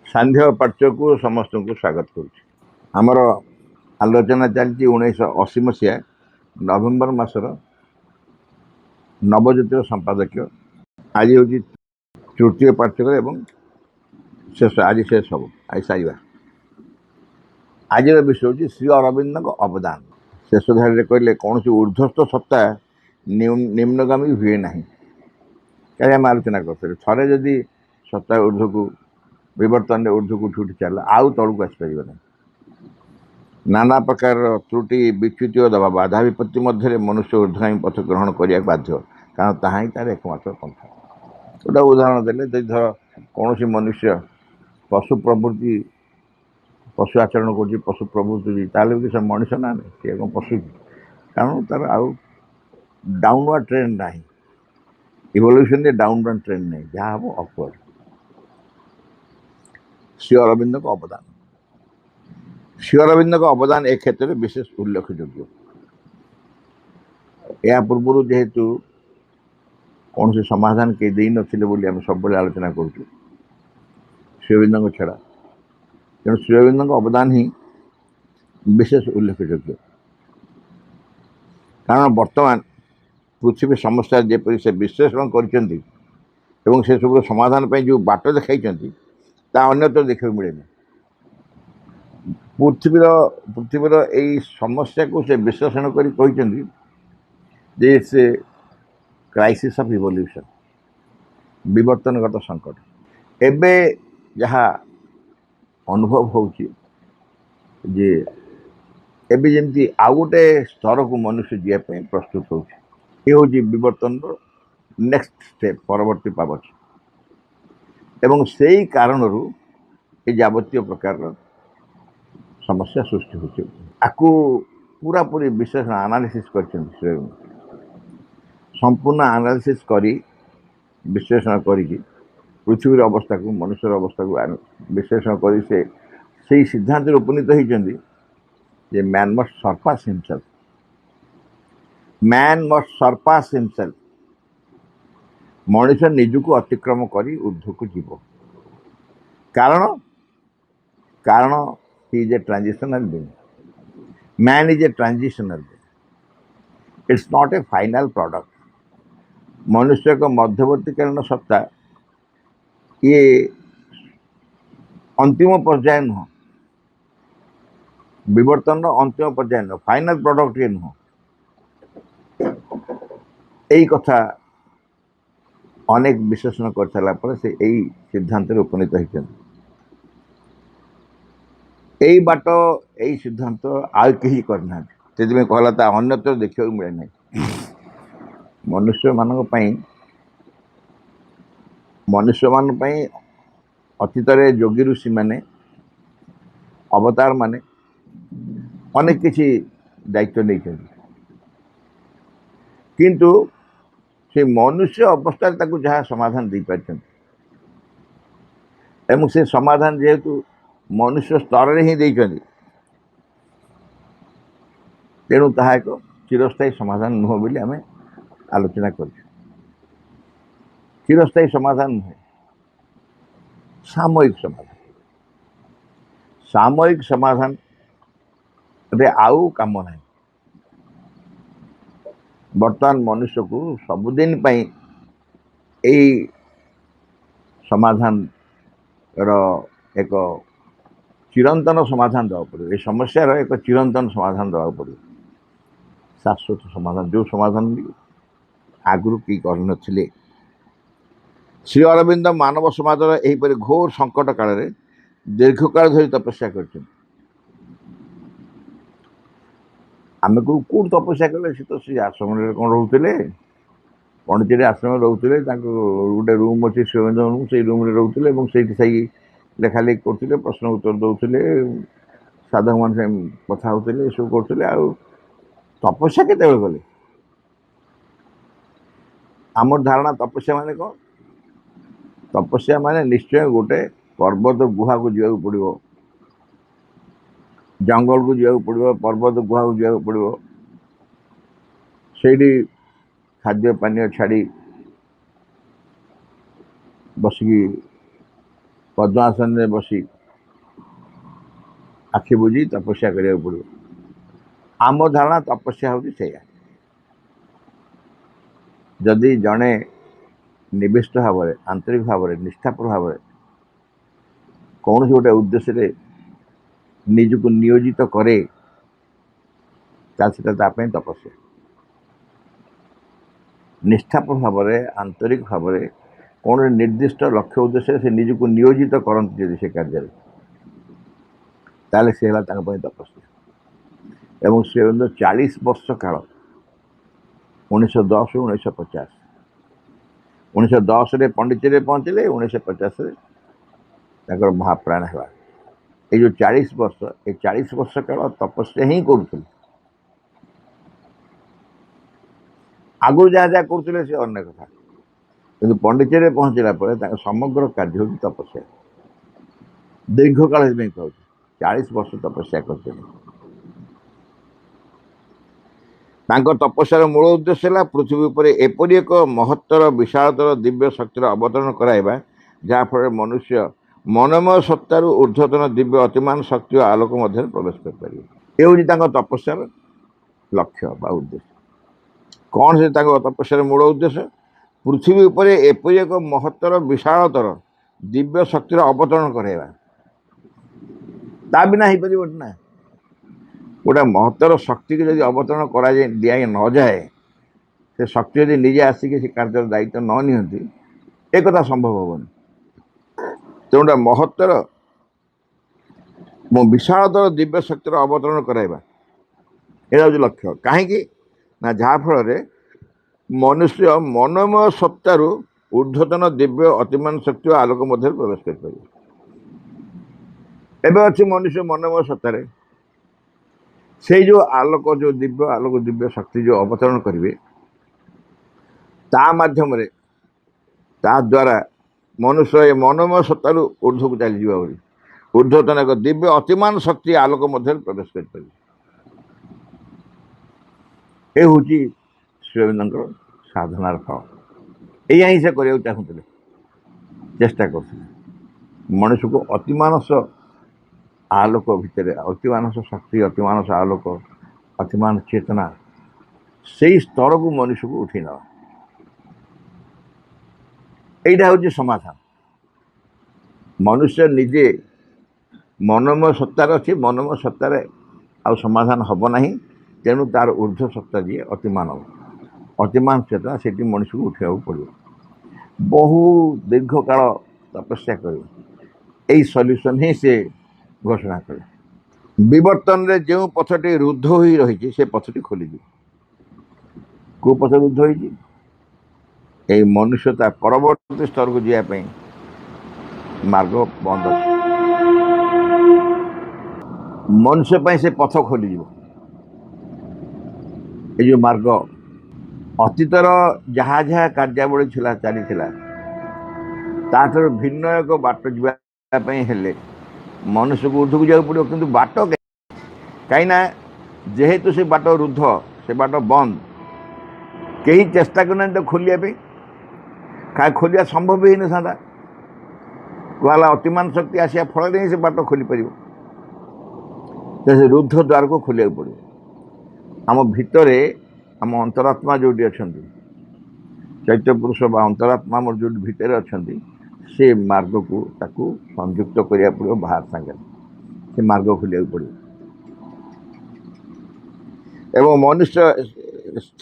सांध्य पाठ्य को समस्त को स्वागत करुर आलोचना चलती 1980 मसीहा नवेम्बर मासर नवज्योतिर संपादक आज हूँ तृतीय पाठ्यक एवं शेष आज शेष हम आज सारा आज विषय हूँ श्री अरविंद अवदान शेष धारे कहले कौन ऊर्ध्वस्थ सत्ता निम्नगामी हुए ना क्या आम आलोचना करते थे जदि सत्ता ऊर्ध्व को विवर्तन ऊर्ध्व को उठी चल आउ तौक आसपर ना नाना प्रकार त्रुटि विच्युति और बाधा विपत्ति मध्य मनुष्य ऊर्ध्वगामी पथ ग्रहण करने बाध्य कारण ताहा ही तार एकमात्र पंथा गोटे उदाहरण देले धर कौन मनुष्य पशु प्रवृत्ति पशु आचरण कर पशु प्रवृत्ति ताले से मनीष ना सी कौन पशु कारण तार आउ डाउनवर्ड ट्रेंड ना इवोल्यूशन डाउनवर्ड ट्रेंड नहीं जहाँ हम अपवर्ड श्री अरविंद अवदान श्री अरविंद अवदान ए क्षेत्र में विशेष उल्लेखयोग्य या पूर्व जेहेतु कौन से समाधान के दे नथिले आम सब आलोचना कर श्री अरविंद छड़ा तेणु श्री अरविंद अवदान ही विशेष उल्लेखयोग्य कारण बर्तमान पृथ्वी समस्या जेपरी से विश्लेषण कर सब समाधान पर जो बाट देखा अन्यत्र देखा मिले पृथ्वीर यही समस्या को से विश्लेषण कर क्राइसिस ऑफ इवोल्यूशन विवर्तनगत संकट एबे जहाँ अनुभव होची जे एबे जमती आउ गोटे स्तर को मनुष्य जीवाई प्रस्तुत होची हूँ विवर्तन नेक्स्ट स्टेप परवर्ती पावच एवं से ही कारण जावतीय प्रकार समस्या सृष्टि होको पूरा पूरी विश्लेषण एनालिसिस कर संपूर्ण एनालिसिस करी विश्लेषण करी पृथ्वी अवस्था को मनुष्य अवस्था को विश्लेषण कर से सिद्धांत उपनीत होती man must surpass himself man must surpass himself मनुष्य निजको अतिक्रम करी ऊर्ध्व को जीव कारण कारण he is a transitional being. Man is a transitional being. It's not a final product. मनुष्य को मध्यवर्तीकालीन सत्ता ये अंतिम पर्याय नुह विवर्तन अंतिम पर्याय नुह फाइनल प्रोडक्ट ये नुह यही कथा अनेक विश्लेषण कर सारा से यही सिद्धांत उपनीत होती यही बाट यही सिद्धांत आउ कहीं करना से कहला अन्यत्र देखा मिले ना मनुष्य मान अतीत योगी ऋषि माने अवतार माने अनेक किसी दायित्व नहीं किंतु से मनुष्य अवस्था जहाँ समाधान दे पार से समाधान जेहेतु मनुष्य स्तर ही देखें तेणु ताहा एक चिरस्थायी समाधान नुह बोली आम आलोचना कर चिरस्थायी समाधान नुहे सामयिक समाधान रे आउ काम ना बर्तमान मनुष्य को सबुदिन यही समाधान रो एक चिरंतन समाधान देवा पड़ो ये समस्या एक चिरंतन समाधान देवा पड़ो शाश्वत समाधान जो समाधान भी आगु कि कर श्री अरविंद मानव समाज यहीपरि घोर संकट काल दीर्घकाल धरी तपस्या कर आम को कौट तपस्या कले सी तो सी आश्रम कौन रोते पंडित आश्रम रोते गोटे रूम अच्छे शिवरंजन रूम से रूम रोते लेखा लेखि करते प्रश्न उत्तर दौले साधक मान से कथा होते सब करते आ तपस्या केत गले आम धारणा तपस्या माने कौन तपस्या माने निश्चय गोटे पर्वत गुहा को जावाक पड़ो जंगल को जावाक पड़ो पर्वत गुहा को जावाक पड़ो से खाद्य पानी छाड़ी बसिकी पद्मासन में बसी आखि बुझी तपस्या करिया पड़ो। आम धारणा तपस्या हूँ से जदि जड़े निविष्ट भाव में आंतरिक भाव में निष्ठापूर्ण भाव में कौन गोटे उद्देश्य निजक नियोजित करे तपस्या निष्ठापूर्ण भाव में आंतरिक भाव में कौन निर्दिष्ट लक्ष्य उद्देश्य से निजक नियोजित करती जदि से कार्य ताले से तपस्या एवं से 40 वर्ष काल 1910 1950 1910 पंडिचेरी पहुँचले 1950 महाप्राण है। ये जो 40 वर्ष ये 40 वर्ष काल तपस्या ही करुले आगुरी जहाँ जहाँ करुले से अन्य कथा कि पंडिचेरी पहुँचला समग्र कार्य हूँ तपस्या दीर्घ काल कहूँ 40 वर्ष तपस्या करते तपस्यार मूल उद्देश्य है पृथ्वी पर एपरी एक महत्तर विशालतर दिव्य शक्तिर अवतरण कराइबा जहाँफल मनुष्य मनमय सत्तार ऊर्ध्वतन दिव्य अतिमान शक्ति और आलोक मध्य प्रवेश कर तपस्यार लक्ष्य बा उद्देश्य कौन से तपस्यार मूल उद्देश्य पृथ्वी पर एपरी एक महत्तर विशालतर दिव्य शक्तिर अवतरण कराइबा ता बिना हो पार ना गोटे महत्तर शक्ति को जब अवतरण करा दिया न जाए से शक्ति यदि निजे आसिक से कार्य दायित्व न नियंती एक संभव हेनी तेणुटा महत्तर विशालतर दिव्य शक्तिर अवतरण कराइबा यह हूँ लक्ष्य कहीं ना जहाँफल मनुष्य मनोमय सत्तार ऊर्ध्वतन दिव्य अतिमान शक्ति और आलोक मध्य प्रवेश कर अच्छी मनुष्य मनोमय सत्तार से जो आलोक जो दिव्य शक्ति जो अवतरण करेंगे ता माध्यम ता द्वारा मनुष्य मनोमय सत्तार ऊर्ध्व को चली जावा ऊर्ध्वतन एक दिव्य अतिमान शक्ति आलोक मध्य प्रवेश कर हूँ श्रीअरविंदर साधनार फल या ही से करने चाहूँगे चेष्टा करते मनुष्य को अतिमानस आलोक भितर अतिमानस शक्ति अतिमानस आलोक अतिमान चेतना से स्तर को मनुष्य को उठे ना यहाँ हूँ समाधान मनुष्य निजे मनोमय सत्तार अच्छे मनोमय सत्तार आ समाधान हम ना तेणु तार ऊर्ध्व सत्ता जी अतिमान चेतना से मनुष्य को उठा पड़ो बहु दीर्घ काल तपस्या कर सल्यूशन ही से घोषणा कले विवर्तन रे जो पथटी रुद्ध हो रही से पथटी खोली को पथ रुद्ध हो मनुष्यता परवर्ती स्तर को जावाई मार्ग बंद अच्छे मनुष्य से पथ खोली जो मार्ग अतीतर जहाँ जहाँ कार्यावली चली ताठर भिन्न एक बाट जावाई मनुष्य को ऊर्ध्व को जावाक पड़ो कि बाट कहीं जेहेतु से बाट रुद्ध से बाट बंद कहीं चेष्टा करना तो खोलिया क्या खोलिया संभव ही नहीं था कहला अतिमान शक्ति आसिया फल से बाट खोली पार से रुद्ध द्वार को खोलिया पड़ो आम भितर आम अंतरात्मा जो अच्छा चैत्य पुरुष बा अंतरात्मा मोर जो भितर अच्छा से मार्ग को ताकू संयुक्त करिया पड़ो बाहर सांगे से मार्ग खोलिया पड़ो एवं मनुष्य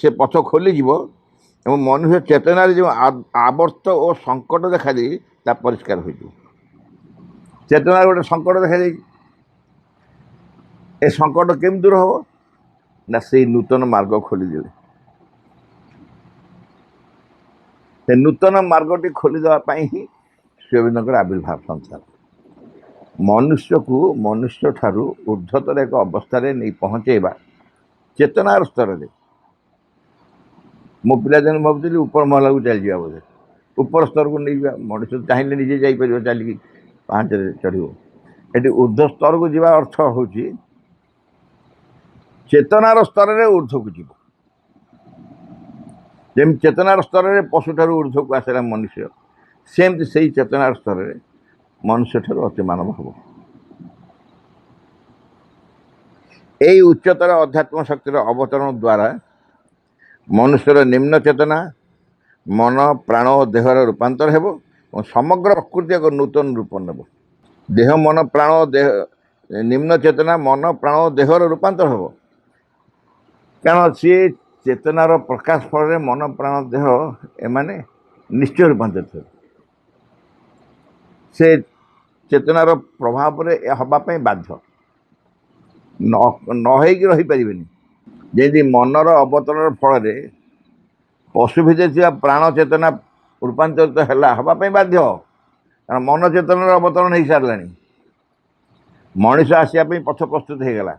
से पथ खोली एवं मनुष्य चेतनार जो आवर्त और संकट देखा दी परिष्कार हो चेतनार गोटे संकट देखा दी ए संकट केम दूर हम ना से नूतन मार्ग खोली दे से नूतन मार्गटी खोलीदेवाई ही श्रीअरविंदर आविर्भाव संसार मनुष्य को मनुष्य ठारू ऊर्ध्वतर एक अवस्था नहीं पहुँचेबा चेतनार स्तर में मो पिलादिन भावुली ऊपर महला को चली जावा बोधे ऊपर स्तर को नहीं मनुष्य चाहिए निजे जापर चलिकी पाँच चढ़ो ये ऊर्ध्व स्तर को जावा अर्थ हूँ चेतनार स्तर में ऊर्ध्व को जीव जमी चेतनार स्तर में पशु ठार ऊर्ध्व को आसला मनुष्य सेमती से चेतनार स्तर में मनुष्य ठारू अति मानव हम। यही उच्चतर अध्यात्म शक्तिर अवतरण द्वारा मनुष्यर निम्न चेतना मन प्राण और देहर रूपांतर हेब और समग्र प्रकृति एक नूतन रूप नेब। देह मन प्राण देह निम्न चेतना मन प्राण और देहर रूपांतर हेब कारण सी चेतनार प्रकाश फल मन प्राण देह एमाने निश्चय रूपांतरित हो से चेतनार प्रभाव हवापाई बाध्य न रही पारे जमी मनर अवतरण फल पशु भितर प्राण चेतना रूपांतरित है हवापाई बाध्य कारण मन चेतनार अवतरण हो सारा मनीष आसवाई पथ प्रस्तुत होगला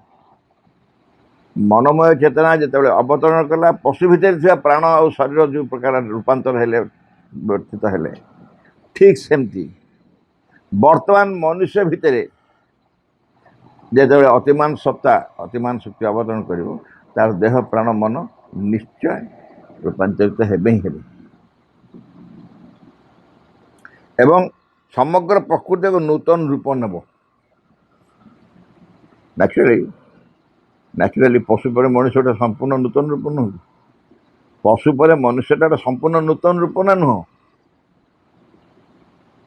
मनमय चेतना जिते अवतरण कला पशु भितर प्राण और शरीर जो प्रकार रूपांतर हेले वर्तित हेले ठीक सेमती वर्तमान मनुष्य भितर जिते अतिमान सत्ता अतिमान शक्ति अवतरण करिवो तार देह प्राण मन निश्चय रूपांतरित हेबे ही हेबे एवं समग्र प्रकृति को नूतन रूप नेब। न्याचुराली पशु पर मनुष्य संपूर्ण नूतन रूप नुह पशु पर मनुष्यटार संपूर्ण नूतन रूप ना नुह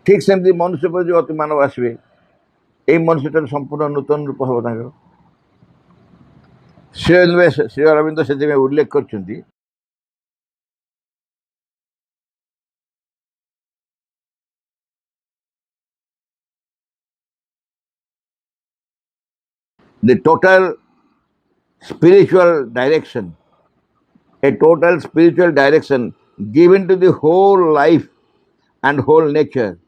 ठीक सेमती मनुष्य पर जो अति मानव आसवे यही मनुष्यटार संपूर्ण नूतन रूप हम श्री अरविंद से उल्लेख कर the total spiritual direction, a total spiritual direction given to the whole life and whole nature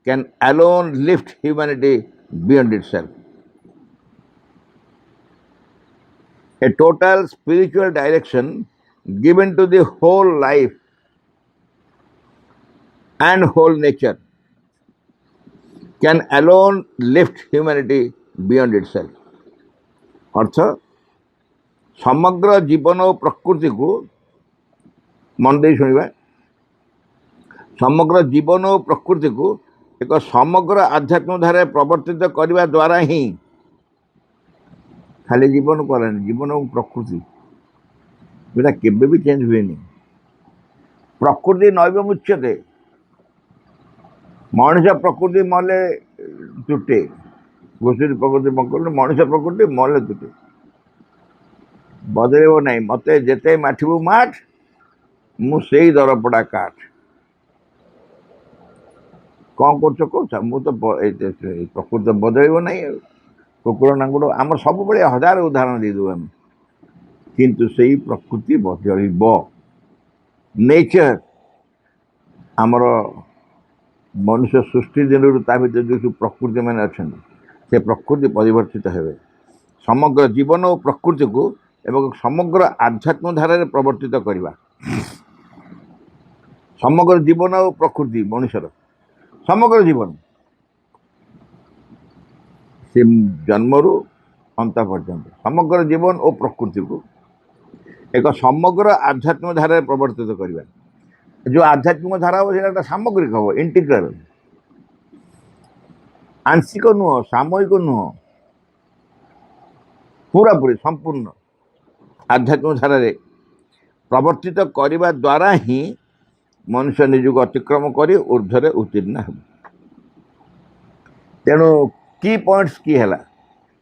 can alone lift humanity beyond itself. A total spiritual direction given to the whole life and whole nature can alone lift humanity beyond itself. अर्थ समग्र जीवन और प्रकृति को मन दे शुणा समग्र जीवन और प्रकृति को एक समग्र आध्यात्म धारा प्रवर्तित करने द्वारा ही खाली जीवन को जीवन और प्रकृति जोटा केबे भी चेंज हुए प्रकृति नैव मुच्यते मनुष्य प्रकृति मले तुटे घोषित प्रकृति मकल मनुष्य प्रकृति मले तुटे बदल ना मत जिते माठबू माठ मुझे दरपड़ा काठ कौन कर मु तो प्रकृति बदल ना कुकुर नांगुड़ आम सब हजार उदाहरण देदेव आम किंतु से प्रकृति बदल नेचर आमर मनुष्य सृष्टि दिन जो प्रकृति मैंने अच्छा से प्रकृति परिवर्तित हेबे समग्र जीवन और प्रकृति को एवं समग्र आध्यात्म धारा प्रवर्तित करवा समग्र जीवन और प्रकृति मनुष्यर समग्र जीवन से जन्मरू अंत पर्यंत समग्र जीवन और प्रकृति को एक समग्र आध्यात्म धारा प्रवर्तित करवा जो आध्यात्मिक धारा हम से सामग्रिक हम इंटीग्रल आंशिक नुह सामयिक नुह पूरा पूरी संपूर्ण आध्यात्मिक धारा प्रवर्तित करने द्वारा ही मनुष्य निजक अतिक्रम कर ऊर्ध्वे उत्तीर्ण हो तेणु की पॉइंट्स की है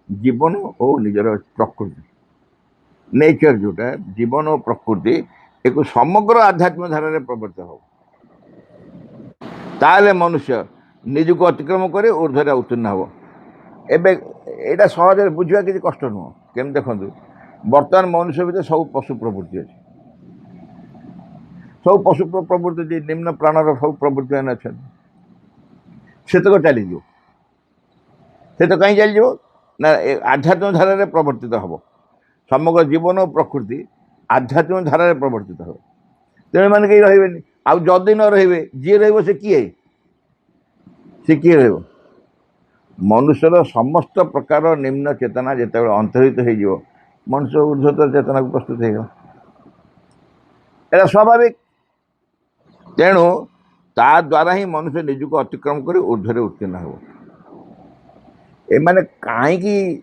जीवन और निजर प्रकृति नेचर जोटा जीवन और प्रकृति एक समग्र आध्यात्मिक धारा प्रवर्तित हो ताले मनुष्य निजक अतिक्रम कर ऊर्ध्वे उत्तीर्ण हो एटा सहज बुझा किसी कष्ट नुह केम देखु बर्तमान मनुष्य भर सब पशु प्रवृत्ति अच्छे सब पशु प्रवृत्ति निम्न प्राणर सब प्रवृत्ति मैंने अच्छा से तो चलीज से तो कहीं चलीज ना आध्यात्मिक धारा प्रवर्तित हम समग्र जीवन और प्रकृति आध्यात्मिक धारा प्रवर्तित हो तेणु मैंने कहीं रही आउ जदि न रे जी रे किए रही मनुष्यर समस्त प्रकार निम्न चेतना जिते अंतर्हित हो मनुष्य ऊर्ध्वतर चेतना को प्रस्तुत हो स्वाभाविक तेणु ता द्वारा ही मनुष्य निजक अतिक्रम कर ऊर्ध्वे उत्तीर्ण हो एमाने कहीं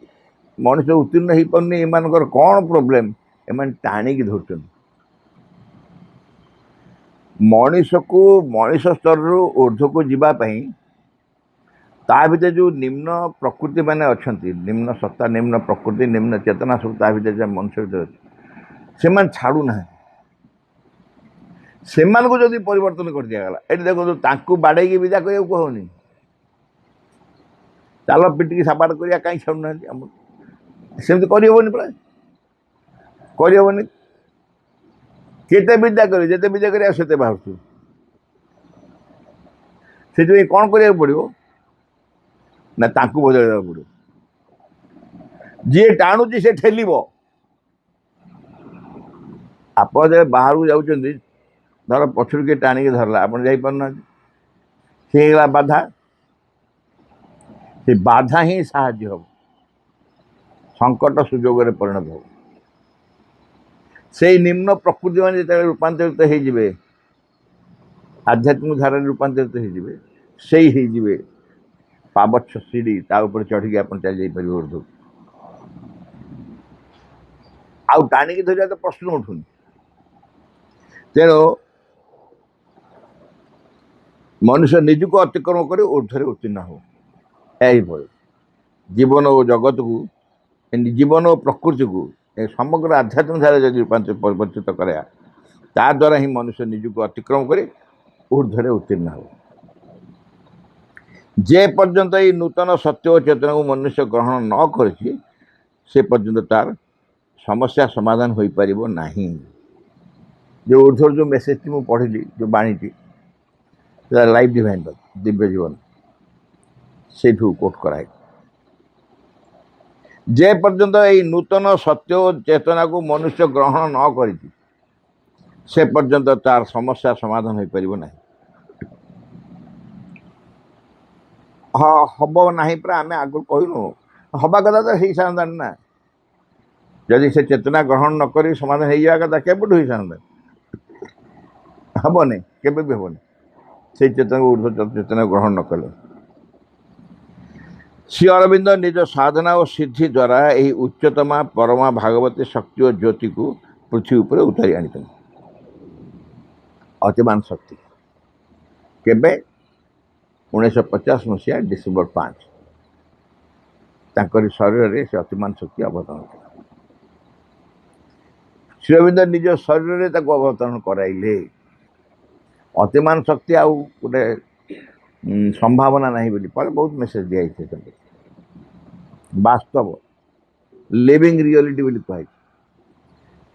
मनुष्य उत्तीर्ण हो पारनी एमानकर कौन प्रोब्लेम एमाने टाणिकी धरछन मनीष को मनीष स्तर रु ऊर्ध्व को जीवाई ता भीतर जो निम्न प्रकृति माने अच्छा निम्न सत्ता निम्न प्रकृति निम्न चेतना सब ता भीतर मनुष्य भीतर से छाड़ू ना से जदि परिवर्तन कर दिगला ये देखो बाड़े विदा कह कहनी चाल पिटिकी साबाड़ करिया कहीं छाड़ूना सेमती करहबनी प्राय करहबनी केते विदा कर जिते विदा कर बाहर से कौन करा पड़ो ना बदल पड़ो जी टाणुची से ठेल आप बाहर को जाऊँ धर पछड़ किए टाणिक धरला आप जापना सी बाधा से बाधा ही साहाय्य हम संकट सुजोग परिणत हो से निम्न प्रकृति मान जो रूपांतरित होते आध्यात्मिक धारा रूपांतरित होते से पावच्छ सीढ़ी तापर चढ़ी आप चल जापर ऊर्ध आउ टाणिक धरिया तो प्रश्न उठुनि तेणु मनुष्य निजक अतिक्रम कर ऊर्धरे उत्तीर्ण हो यही जीवन और जगत को जीवन और प्रकृति को समग्र आध्यात्मिक धारा जब रूपांतर परिवर्तित कराया ता द्वारा ही मनुष्य निजक अतिक्रम कर ऊर्धरे उत्तीर्ण हो जे पर्यंत ये नूतन सत्य और चेतना को मनुष्य ग्रहण न करें से पर्यंत तार समस्या समाधान हो पार नहीं जो ऊर्धर जो मेसेज थी मुझे पढ़ी जो बाणी थी लाइफ डिवाइन दिव्य जीवन से कोट कराए जे पर्यंत ये नूतन सत्य और चेतना को मनुष्य ग्रहण न कर से पर्यंत तार समस्या समाधान हो पार नहीं हाँ हम ना पूरा आम आगु कहूँ हवा कथा तो हो सारा ना जदि से चेतना ग्रहण न कर समाधान हो जावा कथा केपटू हो सारा हेनी केवे भी हेनी से चेतना ऊर्ध्व चेतना ग्रहण न कले श्री अरविंद निज साधना और सिद्धि द्वारा यही उच्चतमा परमा भागवती शक्ति और ज्योति को पृथ्वी पर उतारी आनी अतिमान शक्ति केबे 1950 मसीहा डिसेम्बर 5 शरीर से अतिमान शक्ति अवतरण किया श्री अरविंद निज शरीर अवतरण कराइले अतिमान शक्ति आउ गोटे संभावना नहीं बोली पर बहुत मेसेज दिखाई वास्तव लिविंग रियलिटी बोली कह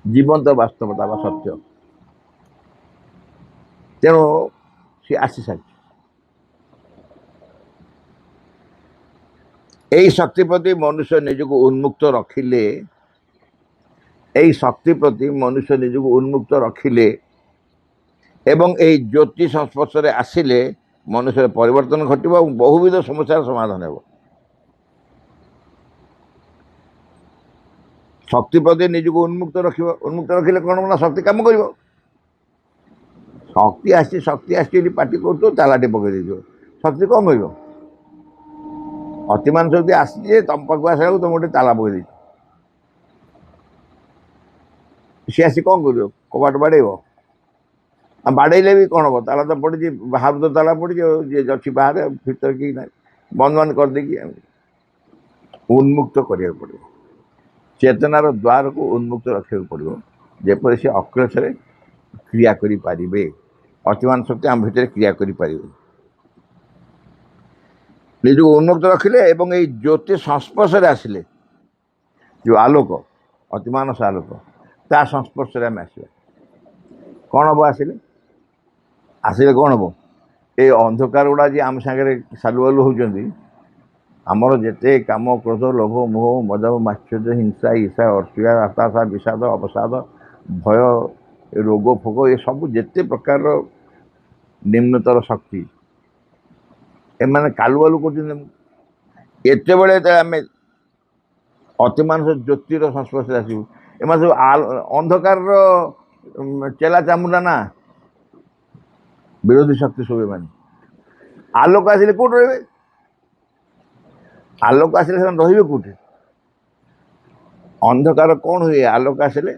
जीवंत वास्तवता वा सत्य तेणु सी आसी सारी यही शक्ति प्रति मनुष्य निजक उन्मुक्त रखिले यही शक्ति प्रति मनुष्य निजक उन्मुक्त रखिले एवं यही ज्योति संस्पर्श आसिले मनुष्य परिवर्तन घटव और बहुविध समस्या समाधान हो शक्ति प्रति निजक उन्मुक्त रखिले कौन ना शक्ति कम कर शक्ति आसी पार्टी कर तालाटे पकड़ दे शक्ति कौन कर अतिमान शक्ति आसी तुम पाक आसा तुम गोटे ताला पकड़ सी आसी कौन कर कबाट बाड़े बाड़े भी कौन हम ताला तो पड़ी बाहर तो ताला पड़ी जी अच्छी बाहर भीतर कि ना बंद बंद कर देगी उन्मुक्त करा पड़ो चेतनार द्वार को उन्मुक्त रखा पड़ो जेपर से अक्लेशरे क्रिया करें अतिमान शक्ति आम भीतर क्रिया करें निज उन्मुक्त रखिले एवं ये ज्योति संस्पर्श आसिले जो आलोक अतिमानस आलोक ता संस्पर्श आम आस कौन हम आसिले आसिले कौन हम ये अंधकार गुड़ा जी आम सागर सालुआलु होती आमर जिते काम क्रोध लोभ मोह मद माश्चर्य हिंसा ईर्षा अर्षा हताशा विषाद अवसाद भय रोग फोग ये सब जिते प्रकार निम्नतर शक्ति एम कालुआलु करते बड़े आम अतिमानस ज्योतिर संस्पर्श आसू एम सब अंधकार चेला चामुंडा ना विरोधी शक्ति सब एम आलोक आसिले कौट रे ଆଲୋକ ଆସିଲେ ସେମାନେ ରହିବେ କେଉଁଠି? ଅନ୍ଧକାର କ'ଣ ହୁଏ? ଆଲୋକ ଆସିଲେ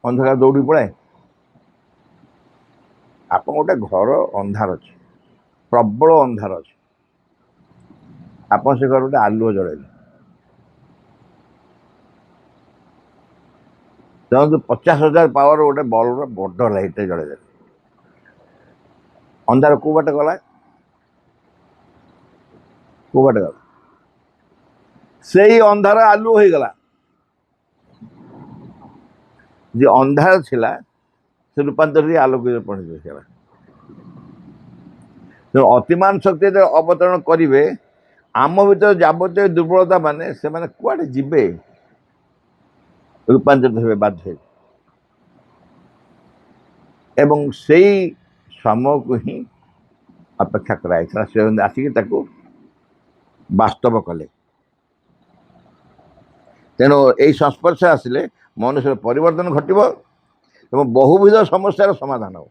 ଅନ୍ଧକାର ଦୌଡ଼ି ପଳାଏ। ଆପଣ ଗୋଟେ ଘର ଅନ୍ଧାର ଅଛି, ପ୍ରବଳ ଅନ୍ଧାର ଅଛି, ଆପଣ ସେ ଘର ଗୋଟେ ଆଲୁଅ ଜଳେଇଲେ, ଧରନ୍ତୁ 50,000 ପାୱାର ଗୋଟେ ବଲ୍ବର ବଡ଼ ଲାଇଟ୍ଟେ ଜଳେଇଦେଲେ, ଅନ୍ଧାର କେଉଁ ବାଟେ ଗଲା? କେଉଁ ବାଟେ ଗଲା? ସେଇ ଅନ୍ଧାର ଆଲୁଅ ହେଇଗଲା। ଯେ ଅନ୍ଧାର ଥିଲା ସେ ରୂପାନ୍ତର ଆଲୋକରେ ପହଞ୍ଚିଗଲା। ତେଣୁ ଅତିମାନ ଶକ୍ତି ଯେତେବେଳେ ଅବତରଣ କରିବେ, ଆମ ଭିତରେ ଯାବତୀୟ ଦୁର୍ବଳତା ମାନେ ସେମାନେ କୁଆଡ଼େ ଯିବେ? ରୂପାନ୍ତରିତ ହେବେ ବାଧ୍ୟ ହେବେ। ଏବଂ ସେଇ ସମୟକୁ ହିଁ ଅପେକ୍ଷା କରାଯାଇଥିଲା। ସେ ଆସିକି ତାକୁ ବାସ୍ତବ କଲେ। ତେଣୁ ଏହି ସଂସ୍ପର୍ଶରେ ଆସିଲେ ମନୁଷ୍ୟର ପରିବର୍ତ୍ତନ ଘଟିବ ଏବଂ ବହୁବିଧ ସମସ୍ୟାର ସମାଧାନ ହେବ।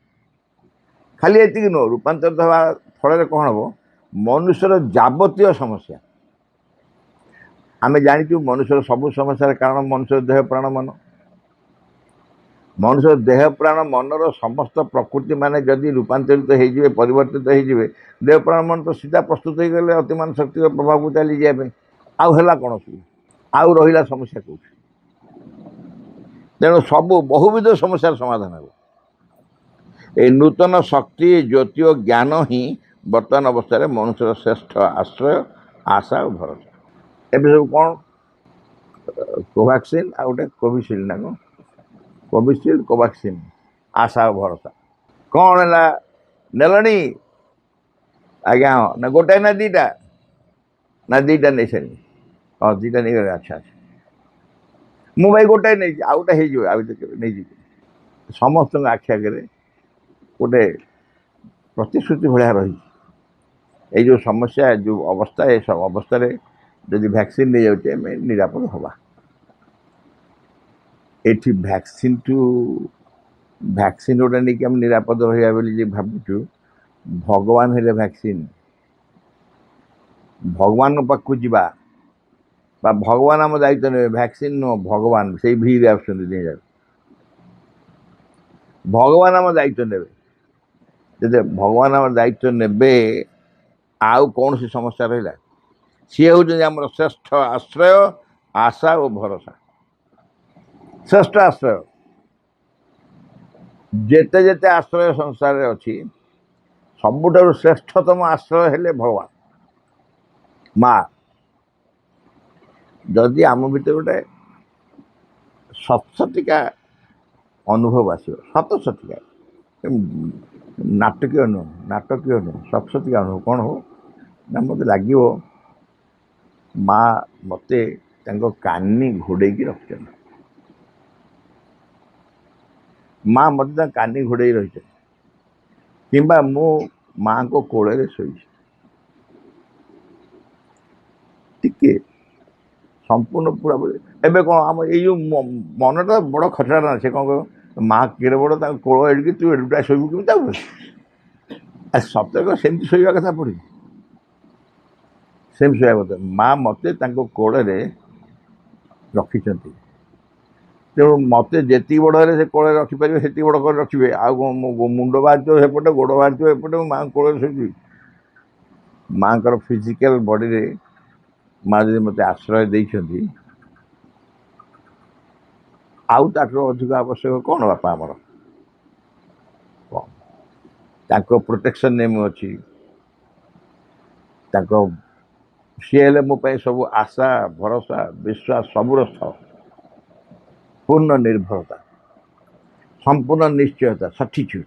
ଖାଲି ଏତିକି ନୁହଁ, ରୂପାନ୍ତରିତ ହେବା ଫଳରେ କ'ଣ ହେବ? ମନୁଷ୍ୟର ଯାବତୀୟ ସମସ୍ୟା, ଆମେ ଜାଣିଛୁ ମନୁଷ୍ୟର ସବୁ ସମସ୍ୟାର କାରଣ ମନୁଷ୍ୟର ଦେହ ପ୍ରାଣ ମନ। ମନୁଷ୍ୟର ଦେହ ପ୍ରାଣ ମନର ସମସ୍ତ ପ୍ରକୃତି ମାନେ ଯଦି ରୂପାନ୍ତରିତ ହେଇଯିବେ, ପରିବର୍ତ୍ତିତ ହେଇଯିବେ, ଦେହ ପ୍ରାଣ ମନ ତ ସିଧା ପ୍ରସ୍ତୁତ ହେଇଗଲେ ଅତିମାନ ଶକ୍ତିର ପ୍ରଭାବକୁ ଚାଲିଯିବା ପାଇଁ। ଆଉ ହେଲା କ'ଣ? ଆଉ ରହିଲା ସମସ୍ୟା କେଉଁଠି? ତେଣୁ ସବୁ ବହୁବିଧ ସମସ୍ୟାର ସମାଧାନ ହେବ। এই ନୂତନ ଶକ୍ତି, ଜ୍ୟୋତି ଓ ଜ୍ଞାନ ହିଁ ବର୍ତ୍ତମାନ ଅବସ୍ଥାରେ ମନୁଷ୍ୟର ଶ୍ରେଷ୍ଠ ଆଶ୍ରୟ, ଆଶା ଓ ଭରସା। ଏବେ ସବୁ କ'ଣ? କୋଭାକ୍ସିନ୍ ଆଉ ଗୋଟେ କୋଭିସିଲ୍ଡ ନା କ'ଣ? କୋଭିସିଲ୍ଡ, କୋଭାକ୍ସିନ୍, ଆଶା ଓ ଭରସା। କ'ଣ ହେଲା? ନେଲଣି? ଆଜ୍ଞା ହଁ। ନା ଗୋଟାଏ ନା ଦୁଇଟା? ନା ଦୁଇଟା ନେଇସାରିନି? ହଁ, ଦୁଇଟା ନେଇଗଲେ। ଆଚ୍ଛା ଆଚ୍ଛା, ମୁଁ ଭାଇ ଗୋଟାଏ ନେଇଛି, ଆଉ ଗୋଟେ ହେଇଯିବ, ଆଉ କେବେ ନେଇଯିବି। ସମସ୍ତଙ୍କ ଆଖି ଆଗରେ ଗୋଟେ ପ୍ରତିଶ୍ରୁତି ଭଳିଆ ରହିଛି। ଏଇ ଯେଉଁ ସମସ୍ୟା, ଯେଉଁ ଅବସ୍ଥା, ଏସବୁ ଅବସ୍ଥାରେ ଯଦି ଭ୍ୟାକ୍ସିନ୍ ନେଇଯାଉଛି ଆମେ ନିରାପଦ ହେବା। ଏଠି ଭ୍ୟାକ୍ସିନ୍ ଗୋଟେ ନେଇକି ଆମେ ନିରାପଦ ରହିବା ବୋଲି ଯେ ଭାବୁଛୁ, ଭଗବାନ ହେଲେ ଭ୍ୟାକ୍ସିନ୍। ଭଗବାନଙ୍କ ପାଖକୁ ଯିବା ବା ଭଗବାନ ଆମ ଦାୟିତ୍ୱ ନେବେ, ଭ୍ୟାକ୍ସିନ୍ ନୁହଁ, ଭଗବାନ ସେଇ ଭିରେ ଆସୁଛନ୍ତି ଦୁନିଆରେ। ଭଗବାନ ଆମ ଦାୟିତ୍ୱ ନେବେ। ଯଦି ଭଗବାନ ଆମର ଦାୟିତ୍ୱ ନେବେ, ଆଉ କୌଣସି ସମସ୍ୟା ରହିଲା? ସିଏ ହେଉଛନ୍ତି ଆମର ଶ୍ରେଷ୍ଠ ଆଶ୍ରୟ, ଆଶା ଓ ଭରସା। ଶ୍ରେଷ୍ଠ ଆଶ୍ରୟ। ଯେତେ ଯେତେ ଆଶ୍ରୟ ସଂସାରରେ ଅଛି, ସବୁଠାରୁ ଶ୍ରେଷ୍ଠତମ ଆଶ୍ରୟ ହେଲେ ଭଗବାନ, ମା। ଯଦି ଆମ ଭିତରେ ଗୋଟେ ସତସତିକା ଅନୁଭବ ଆସିବ, ସତସତିକା, ନାଟକୀୟ ନୁହଁ, ସତସତିକା ଅନୁଭବ କ'ଣ ହବ ନା, ମୋତେ ଲାଗିବ ମା ମୋତେ ତାଙ୍କ କାନି ଘୋଡ଼େଇକି ରଖିଛନ୍ତି, ମା ମୋତେ ତାଙ୍କ କାନି ଘୋଡ଼େଇ ରହିଛନ୍ତି, କିମ୍ବା ମୁଁ ମାଙ୍କ କୋଳରେ ଶୋଇଛି। ଟିକେ ସମ୍ପୂର୍ଣ୍ଣ ପୁରା। ଏବେ କ'ଣ ଆମ ଏଇ ଯେଉଁ ମନଟା ବଡ଼ ଖଚରା ନା, ସେ କ'ଣ କହିବ, ମା କେଡ଼େ ବଡ଼, ତାଙ୍କ କୋଳ ଏଡ଼ିକି, ତୁ ଏଡ଼ିଟା ଶୋଇବୁ କେମିତି ତାକୁ? ସତରେ ସେମିତି ଶୋଇବା କଥା ପଡ଼ିଛି, ସେମିତି ଶୋଇବା କଥା। ମା ମୋତେ ତାଙ୍କ କୋଳରେ ରଖିଛନ୍ତି। ତେଣୁ ମୋତେ ଯେତିକି ବଡ଼ ହେଲେ ସେ କୋଳରେ ରଖିପାରିବେ, ସେତିକି ବଡ଼ କରି ରଖିବେ। ଆଉ କ'ଣ ମୋ ମୁଣ୍ଡ ବାହାରିଥିବ ସେପଟେ, ଗୋଡ଼ ବାହାରିଥିବ ଏପଟେ, ମୁଁ ମାଙ୍କ କୋଳରେ ଶୋଇଯିବି? ମାଙ୍କର ଫିଜିକାଲ ବଡ଼ିରେ ମା ଯଦି ମୋତେ ଆଶ୍ରୟ ଦେଇଛନ୍ତି, ଆଉ ତାଠାରୁ ଅଧିକ ଆବଶ୍ୟକ କ'ଣ ବାପା ଆମର? ତାଙ୍କ ପ୍ରୋଟେକ୍ସନରେ ମୁଁ ଅଛି। ସିଏ ହେଲେ ମୋ ପାଇଁ ସବୁ ଆଶା, ଭରସା, ବିଶ୍ୱାସ, ସବୁର ସ୍ଥଳ, ପୂର୍ଣ୍ଣ ନିର୍ଭରତା, ସମ୍ପୂର୍ଣ୍ଣ ନିଶ୍ଚୟତା, ସଠିକ୍।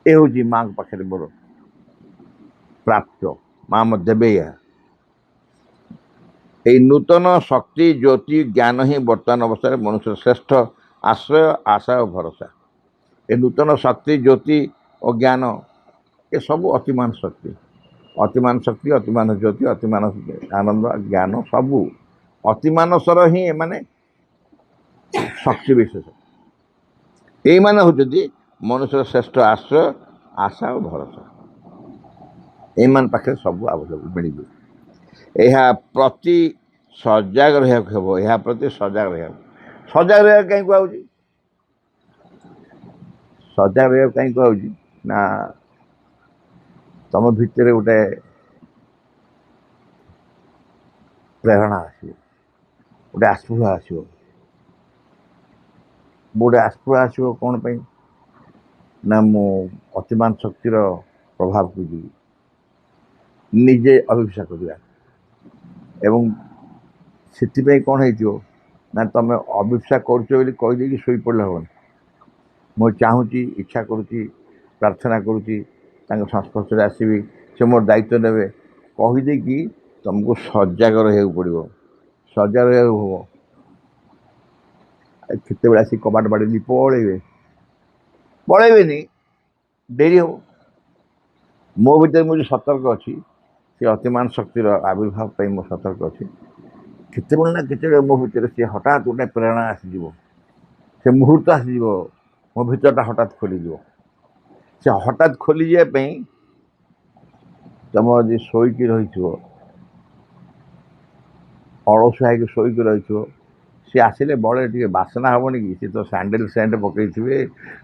ଏ ହେଉଛି ମାଙ୍କ ପାଖରେ ମୋର ପ୍ରାପ୍ତ। ମା ମୋତେ ଦେବେ ଏହା। এই ନୂତନ ଶକ୍ତି, ଜ୍ୟୋତି, ଜ୍ଞାନ ହିଁ ବର୍ତ୍ତମାନ ଅବସ୍ଥାରେ ମନୁଷ୍ୟର ଶ୍ରେଷ୍ଠ ଆଶ୍ରୟ, ଆଶା ଓ ଭରସା। ଏ ନୂତନ ଶକ୍ତି, ଜ୍ୟୋତି ଓ ଜ୍ଞାନ ଏସବୁ ଅତିମାନ ଶକ୍ତି, ଅତିମାନ ଶକ୍ତି, ଅତିମାନ ଜ୍ୟୋତି, ଅତିମାନ ଆନନ୍ଦ, ଜ୍ଞାନ, ସବୁ ଅତିମାନସର ହିଁ ଏମାନେ ଶକ୍ତି ବିଶେଷ। ଏଇମାନେ ହେଉଛନ୍ତି ମନୁଷ୍ୟର ଶ୍ରେଷ୍ଠ ଆଶ୍ରୟ, ଆଶା ଓ ଭରସା। ଏମାନ ପାଖରେ ସବୁ ଆଭେଲେବୁଲ୍ ମିଳିଯିବ। ଏହା ପ୍ରତି ସଜାଗ ରହିବାକୁ ହେବ, ଏହା ପ୍ରତି ସଜାଗ ରହିବାକୁ। ସଜାଗ ରହିବାକୁ କାହିଁ କୁହାହେଉଛି? ସଜାଗ ରହିବାକୁ କାହିଁ କୁହାହେଉଛି ନା ତମ ଭିତରେ ଗୋଟେ ପ୍ରେରଣା ଆସିବ, ଗୋଟେ ଆସ୍ପୃହା ଆସିବ। ଗୋଟେ ଆସ୍ପୃହା ଆସିବ କ'ଣ ପାଇଁ ନା ମୁଁ ଅତିମାନ ଶକ୍ତିର ପ୍ରଭାବକୁ ଯିବି, ନିଜେ ଅଭିଶାପ କରିବା। ଏବଂ ସେଥିପାଇଁ କ'ଣ ହେଇଥିବ ନା ତମେ ଅଭିଶାପ କରୁଛ ବୋଲି କହିଦେଇକି ଶୋଇପଡ଼ିଲେ ହେବନି। ମୁଁ ଚାହୁଁଛି, ଇଚ୍ଛା କରୁଛି, ପ୍ରାର୍ଥନା କରୁଛି ତାଙ୍କ ସଂସ୍ପର୍ଶରେ ଆସିବି, ସେ ମୋର ଦାୟିତ୍ୱ ନେବେ କହିଦେଇକି ତୁମକୁ ସଜାଗ ରହିବାକୁ ପଡ଼ିବ। ସଜାଗ ରହିବାକୁ ହେବ। କେତେବେଳେ ଆସି କବାଟ ବାଡ଼େଇ ପଳେଇବେନି, ଡେରି ହେବ। ମୋ ଭିତରେ ମୁଁ ଯେଉଁ ସତର୍କ ଅଛି, ସେ ଅତିମାନ ଶକ୍ତିର ଆବିର୍ଭାବ ପାଇଁ ମୁଁ ସତର୍କ ଅଛି। କେତେବେଳେ ନା କେତେବେଳେ ମୋ ଭିତରେ ସେ ହଠାତ୍ ଗୋଟେ ପ୍ରେରଣା ଆସିଯିବ, ସେ ମୁହୂର୍ତ୍ତ ଆସିଯିବ, ମୋ ଭିତରଟା ହଠାତ୍ ଖୋଲିଯିବ। ସେ ହଠାତ୍ ଖୋଲିଯିବା ପାଇଁ ତମ ଯଦି ଶୋଇକି ରହିଥିବ, ଅଳସୁଆ ହେଇକି ଶୋଇକି ରହିଥିବ, ସେ ଆସିଲେ ବଳେ ଟିକେ ବାସନା ହେବନି କି? ସେ ତ ସ୍ୟାଣ୍ଡେଲ୍ ସେଣ୍ଟ ପକେଇଥିବେ,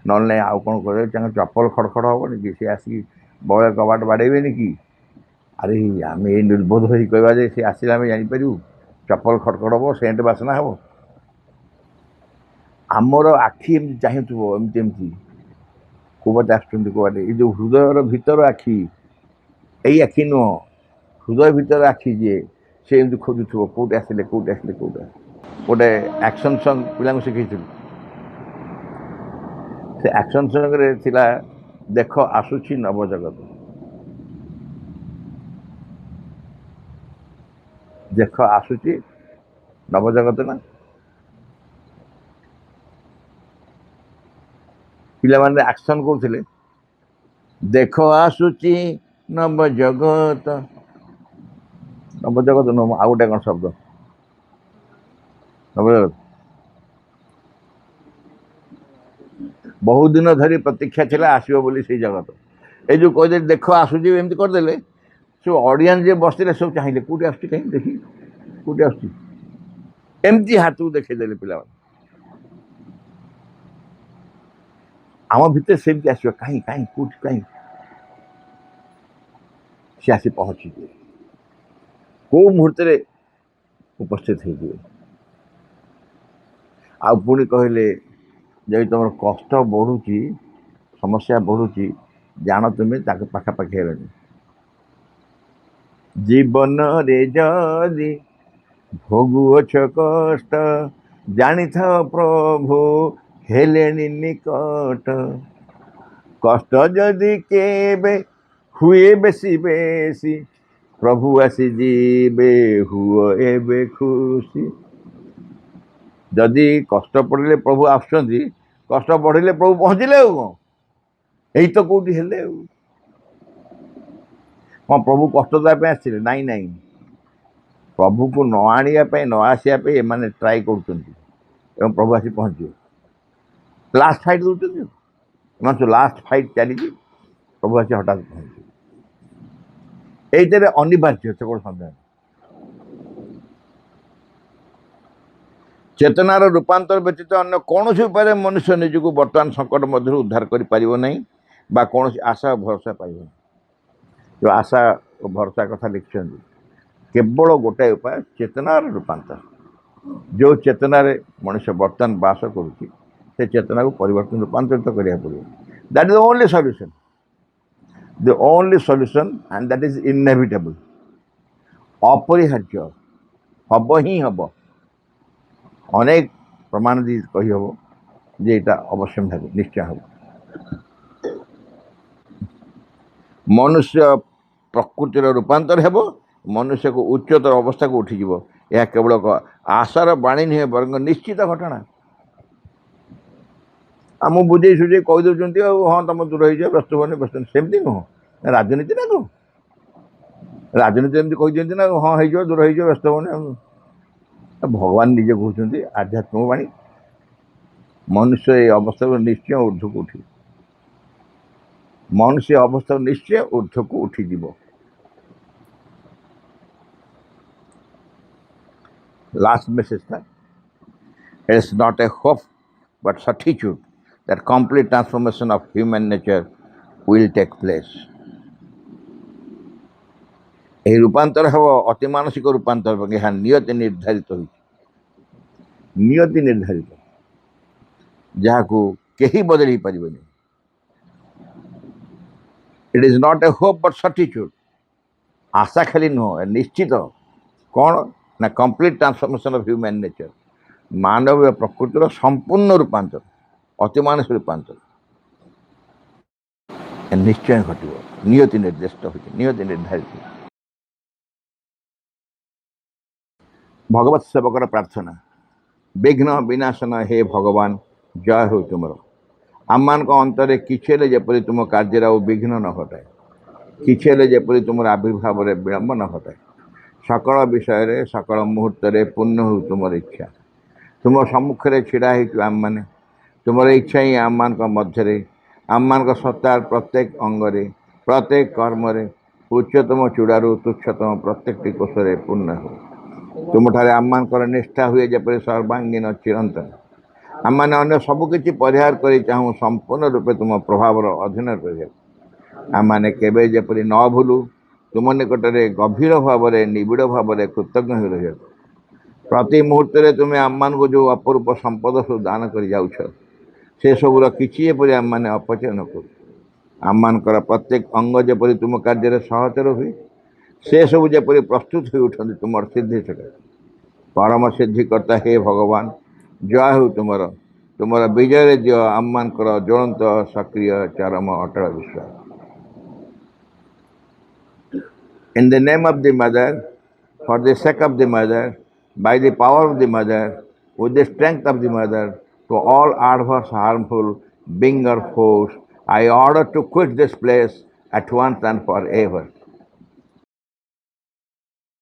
ନହେଲେ ନାହିଁ ଆଉ କ'ଣ କରିବେ, ତାଙ୍କ ଚପଲ ଖଡ଼ ହେବନି କି? ସେ ଆସିକି ବଳେ କବାଟ ବାଡ଼େଇବେନି କି? ଆରେ ଆମେ ଏଇ ନିର୍ବୋଧ ହେଇ କହିବା ଯେ ସେ ଆସିଲେ ଆମେ ଜାଣିପାରିବୁ? ଚପଲ ଖଡ଼ ହେବ, ସେଣ୍ଟ ବାସନା ହେବ। ଆମର ଆଖି ଏମିତି ଚାହିଁଥିବ, ଏମିତି କୋଉବାଟେ ଆସୁଛନ୍ତି କୋଉବାଟେ। ଏଇ ଯେଉଁ ହୃଦୟର ଭିତର ଆଖି, ଏଇ ଆଖି ନୁହଁ, ହୃଦୟ ଭିତର ଆଖି ଯିଏ, ସେ ଏମିତି ଖୋଜୁଥିବ କୋଉଠି ଆସିଲେ। ଗୋଟେ ଆକ୍ସନ୍ ସଙ୍ଗ୍ ପିଲାଙ୍କୁ ଶିଖେଇଥିଲୁ। ସେ ଆକ୍ସନ୍ ସଙ୍ଗ୍ରେ ଥିଲା, ଦେଖ ଆସୁଛି ନବଜଗତ, ଦେଖ ଆସୁଛି ନବଜଗତ। ନା ପିଲାମାନେ ଆକ୍ସନ୍ କରୁଥିଲେ, ଦେଖ ଆସୁଛି ନବଜଗତ। ନବଜଗତ ନୁହଁ, ଆଉ ଗୋଟେ କ'ଣ ଶବ୍ଦ, ନବଜଗତ। ବହୁତ ଦିନ ଧରି ପ୍ରତୀକ୍ଷା ଥିଲା ଆସିବ ବୋଲି ସେଇ ଜଗତ। ଏଇ ଯେଉଁ କହିଦେଲେ ଦେଖ ଆସୁଛି, ଏମିତି କରିଦେଲେ, ସବୁ ଅଡ଼ିଏନ୍ସ ଯିଏ ବସିଥିଲେ ସବୁ ଚାହିଁଲେ କୋଉଠି ଆସୁଛି, କାହିଁ ଦେଖି କୋଉଠି ଆସୁଛି, ଏମିତି ହାତକୁ ଦେଖେଇଦେଲେ ପିଲାମାନେ। ଆମ ଭିତରେ ସେମିତି ଆସିବ, କାହିଁ କୋଉଠି, କାହିଁ ସେ ଆସି ପହଞ୍ଚିଯିବେ, କୋଉ ମୁହୂର୍ତ୍ତରେ ଉପସ୍ଥିତ ହେଇଯିବେ। ଆଉ ପୁଣି କହିଲେ, ଯଦି ତୁମର କଷ୍ଟ ବଢ଼ୁଛି, ସମସ୍ୟା ବଢ଼ୁଛି, ଜାଣ ତୁମେ ତାଙ୍କ ପାଖାପାଖି ହେଲାଣି। ଜୀବନରେ ଯଦି ଭୋଗୁଅଛ କଷ୍ଟ, ଜାଣିଥାଅ ପ୍ରଭୁ ହେଲେଣି ନିକଟ। କଷ୍ଟ ଯଦି କେବେ ହୁଏ ବେଶୀ, ପ୍ରଭୁ ଆସିଯିବେ, ହୁଅ ଏବେ ଖୁସି। ଯଦି କଷ୍ଟ ପଡ଼ିଲେ ପ୍ରଭୁ ଆସୁଛନ୍ତି, କଷ୍ଟ ବଢ଼ିଲେ ପ୍ରଭୁ ପହଞ୍ଚିଲେ। ଆଉ କ'ଣ, ଏଇ ତ କୋଉଠି ହେଲେ। ଆଉ କ'ଣ ପ୍ରଭୁ କଷ୍ଟ ଦେବା ପାଇଁ ଆସିଥିଲେ? ନାଇଁ, ପ୍ରଭୁକୁ ନ ଆଣିବା ପାଇଁ, ନ ଆସିବା ପାଇଁ ଏମାନେ ଟ୍ରାଏ କରୁଛନ୍ତି, ଏବଂ ପ୍ରଭୁ ଆସି ପହଞ୍ଚିବେ। ଲାଷ୍ଟ ଫାଇଟ୍ ଦେଉଛନ୍ତି, ଏମାନେ ସବୁ ଲାଷ୍ଟ ଫାଇଟ୍ ଚାଲିଛି, ପ୍ରଭୁ ଆସି ହଠାତ୍ ପହଞ୍ଚିବେ। ଏଇଥିରେ ଅନିବାର୍ଯ୍ୟ, ସେ କ'ଣ ସନ୍ଦେହ। ଚେତନାର ରୂପାନ୍ତର ବ୍ୟତୀତ ଅନ୍ୟ କୌଣସି ଉପାୟରେ ମନୁଷ୍ୟ ନିଜକୁ ବର୍ତ୍ତମାନ ସଙ୍କଟ ମଧ୍ୟରୁ ଉଦ୍ଧାର କରିପାରିବ ନାହିଁ, ବା କୌଣସି ଆଶା ଓ ଭରସା ପାଇବ ନାହିଁ। ଯେଉଁ ଆଶା ଓ ଭରସା କଥା ଲେଖିଛନ୍ତି, କେବଳ ଗୋଟାଏ ଉପାୟ, ଚେତନାର ରୂପାନ୍ତର। ଯେଉଁ ଚେତନାରେ ମଣିଷ ବର୍ତ୍ତମାନ ବାସ କରୁଛି, ସେ ଚେତନାକୁ ପରିବର୍ତ୍ତନ, ରୂପାନ୍ତରିତ କରିବାକୁ ପଡ଼ିବ। That is the only solution, and that is inevitable. ଅପରିହାର୍ଯ୍ୟ, ହବ ହିଁ ହବ। ଅନେକ ପ୍ରମାଣ ଦେଇ କହିହେବ ଯେ ଏଇଟା ଅବଶ୍ୟ ହେବ, ନିଶ୍ଚୟ ହେବ। ମନୁଷ୍ୟ ପ୍ରକୃତିର ରୂପାନ୍ତର ହେବ, ମନୁଷ୍ୟକୁ ଉଚ୍ଚତର ଅବସ୍ଥାକୁ ଉଠିଯିବ। ଏହା କେବଳ ଆଶାର ବାଣୀ ନୁହେଁ, ବରଂ ନିଶ୍ଚିତ ଘଟଣା। ଆମକୁ ବୁଝେଇ ସୁଝେଇ କହିଦେଉଛନ୍ତି, ଆଉ ହଁ ତମ ଦୂର ହେଇଯିବ, ବ୍ୟସ୍ତ ହୁଅନି। ସେମିତି ନୁହଁ, ରାଜନୀତି ନା କ'ଣ? ରାଜନୀତି ଏମିତି କହିଦିଅନ୍ତି ନା, ହଁ ହେଇଯିବ, ଦୂର ହେଇଯିବ, ବ୍ୟସ୍ତ ହୁଅନି। ଭଗବାନ ନିଜେ କହୁଛନ୍ତି, ଆଧ୍ୟାତ୍ମିକ ବାଣୀ, ମନୁଷ୍ୟ ଏ ଅବସ୍ଥାରୁ ନିଶ୍ଚୟ ଉର୍ଦ୍ଧ୍ୱକୁ ଉଠିବ। ମନୁଷ୍ୟ ଅବସ୍ଥାରୁ ନିଶ୍ଚୟ ଉର୍ଦ୍ଧ୍ୱକୁ ଉଠିଯିବ। Last message था, it is not a hope but certitude that complete transformation of human nature will take place. এই রূপান্তর হব অতি মানসিক রূপান্তর এবং ଏହା ନିୟତି ନିର୍ଦ୍ଧାରିତ ହୋଇଛି, ନିୟତି ନିର୍ଦ୍ଧାରିତ, ଯାହାକୁ କେହି ବଦଳେଇ ପାରିବେନି. It is not a hope but certitude. ଆଶା ଖାଲି ନୁହଁ, ନିଶ୍ଚିତ. କ'ଣ ନା complete transformation of human nature, ମାନବୀୟ ପ୍ରକୃତିର ସମ୍ପୂର୍ଣ୍ଣ ରୂପାନ୍ତର, ଅତିମାନସିକ ରୂପାନ୍ତର ନିଶ୍ଚୟ ଘଟିବ, ନିୟତି ନିର୍ଦ୍ଦିଷ୍ଟ ହୋଇଛି, ନିୟତି ନିର୍ଦ୍ଧାରିତ. ଭଗବତ ସେବକର ପ୍ରାର୍ଥନା, ବିଘ୍ନ ବିନାଶନ ହେ ଭଗବାନ, ଜୟ ହେଉ ତୁମର. ଆମମାନଙ୍କ ଅନ୍ତରେ କିଛି ହେଲେ ଯେପରି ତୁମ କାର୍ଯ୍ୟରେ ଆଉ ବିଘ୍ନ ନ ଘଟାଏ, କିଛି ହେଲେ ଯେପରି ତୁମର ଆବିର୍ଭାବରେ ବିଳମ୍ବ ନ ଘଟାଏ. ସକଳ ବିଷୟରେ ସକଳ ମୁହୂର୍ତ୍ତରେ ପୂର୍ଣ୍ଣ ହେଉ ତୁମର ଇଚ୍ଛା. ତୁମ ସମ୍ମୁଖରେ ଛିଡ଼ା ହେଇଛୁ ଆମମାନେ, ତୁମର ଇଚ୍ଛା ହିଁ ଆମମାନଙ୍କ ମଧ୍ୟରେ, ଆମମାନଙ୍କ ସତ୍ତାର ପ୍ରତ୍ୟେକ ଅଙ୍ଗରେ, ପ୍ରତ୍ୟେକ କର୍ମରେ, ଉଚ୍ଚତମ ଚୂଡ଼ାରୁ ତୁଚ୍ଛତମ ପ୍ରତ୍ୟେକଟି କୋଷରେ ପୂର୍ଣ୍ଣ ହେଉ. ତୁମଠାରେ ଆମମାନଙ୍କର ନିଷ୍ଠା ହୁଏ ଯେପରି ସର୍ବାଙ୍ଗୀନ ଚିରନ୍ତନ. ଆମମାନେ ଅନ୍ୟ ସବୁକିଛି ପରିହାର କରି ଚାହୁଁ ସମ୍ପୂର୍ଣ୍ଣ ରୂପେ ତୁମ ପ୍ରଭାବର ଅଧୀନ କରିବାକୁ. ଆମମାନେ କେବେ ଯେପରି ନ ଭୁଲୁ ତୁମ ନିକଟରେ ଗଭୀର ଭାବରେ ନିବିଡ଼ ଭାବରେ କୃତଜ୍ଞ ହୋଇ ରହିବାକୁ. ପ୍ରତି ମୁହୂର୍ତ୍ତରେ ତୁମେ ଆମମାନଙ୍କୁ ଯେଉଁ ଅପରୂପ ସମ୍ପଦ ସବୁ ଦାନ କରି ଯାଉଛ, ସେସବୁର କିଛି ଯେପରି ଆମମାନେ ଅପଚୟ ନ କରୁ. ଆମମାନଙ୍କର ପ୍ରତ୍ୟେକ ଅଙ୍ଗ ଯେପରି ତୁମ କାର୍ଯ୍ୟରେ ସହଚର ହୁଏ, ସେସବୁ ଯେପରି ପ୍ରସ୍ତୁତ ହୋଇ ଉଠନ୍ତି ତୁମର ସିଦ୍ଧି ସକାଶେ. ପରମ ସିଦ୍ଧିକର୍ତ୍ତା ହେ ଭଗବାନ, ଜୟ ହେଉ ତୁମର. ତୁମର ବିଜୟରେ ଦିଅ ଆମମାନଙ୍କର ଜ୍ୱଳନ୍ତ ସକ୍ରିୟ ଚରମ ଅଟଳ ବିଶ୍ୱାସ. In the name of the mother, for the sake of the mother, by the power of the mother, with the strength of the mother, to all adverse, harmful, being or force, I order to quit this place at once and forever.